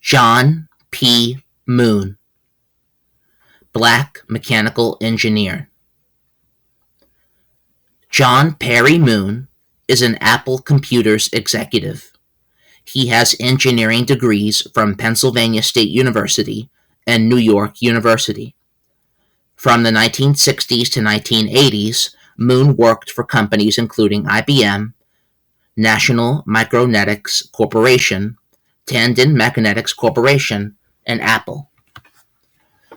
John P. Moon, black mechanical engineer. John Perry Moon is an Apple Computers executive. He has engineering degrees from Pennsylvania State University and New York University. From the 1960s to 1980s, Moon worked for companies including IBM, National Micronetics Corporation, Tandon Magnetics Corporation, and Apple.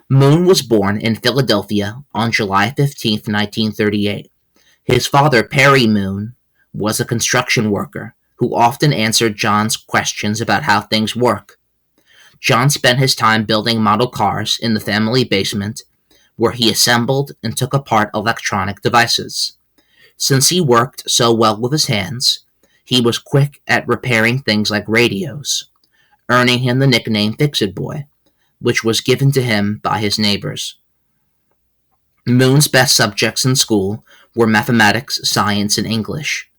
Moon was born in Philadelphia on July 15, 1938. His father, Perry Moon, was a construction worker who often answered John's questions about how things work. John spent his time building model cars in the family basement, where he assembled and took apart electronic devices. Since he worked so well with his hands, he was quick at repairing things like radios, earning him the nickname Fix-It Boy, which was given to him by his neighbors. Moon's best subjects in school were mathematics, science, and English.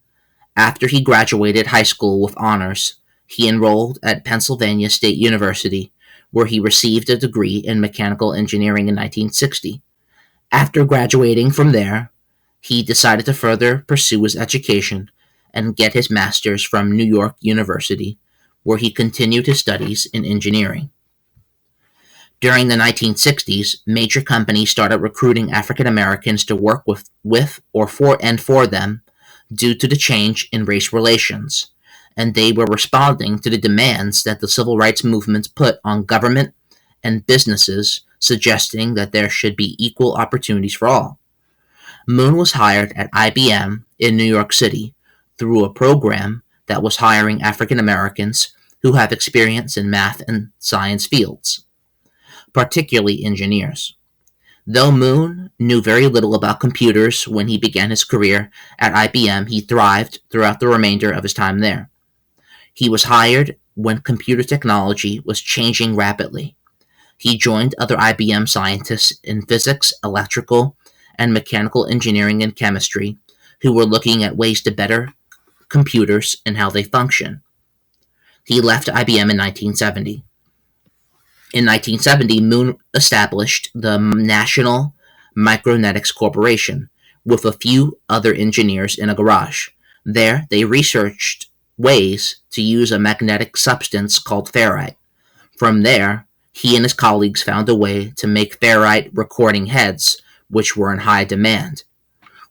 After he graduated high school with honors, he enrolled at Pennsylvania State University, where he received a degree in mechanical engineering in 1960. After graduating from there, he decided to further pursue his education and get his master's from New York University, where he continued his studies in engineering. During the 1960s, major companies started recruiting African Americans to work with or for them due to the change in race relations, and they were responding to the demands that the civil rights movement put on government and businesses, suggesting that there should be equal opportunities for all. Moon was hired at IBM in New York City through a program that was hiring African Americans who have experience in math and science fields, particularly engineers. Though Moon knew very little about computers when he began his career at IBM, he thrived throughout the remainder of his time there. He was hired when computer technology was changing rapidly. He joined other IBM scientists in physics, electrical, and mechanical engineering and chemistry who were looking at ways to better computers and how they function. He left IBM in 1970. In 1970, Moon established the National Micronetics Corporation with a few other engineers in a garage. There, they researched ways to use a magnetic substance called ferrite. From there, he and his colleagues found a way to make ferrite recording heads, which were in high demand.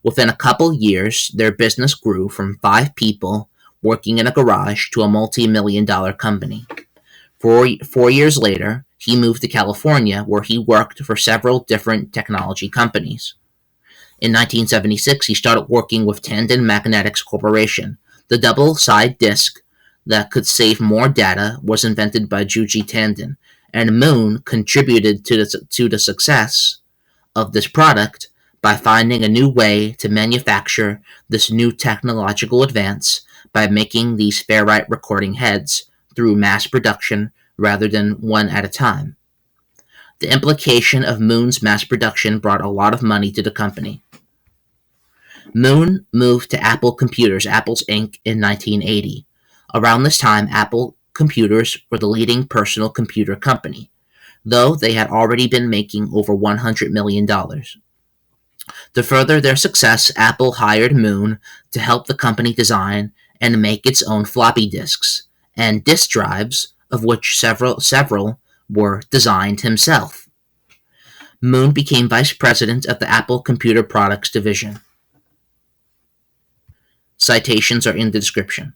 Within a couple years, their business grew from 5 people working in a garage to a multi-million-dollar company. 4 years later, he moved to California, where he worked for several different technology companies. In 1976, he started working with Tandon Magnetics Corporation. The double-side disc that could save more data was invented by Juji Tandon, and Moon contributed to the success of this product by finding a new way to manufacture this new technological advance by making these ferrite recording heads through mass production rather than one at a time. The implication of Moon's mass production brought a lot of money to the company. Moon moved to Apple Computers, Apple's Inc. in 1980. Around this time, Apple Computers were the leading personal computer company, though they had already been making over $100 million. To further their success, Apple hired Moon to help the company design and make its own floppy disks and disk drives, of which several were designed himself. Moon became vice president of the Apple Computer Products division. Citations are in the description.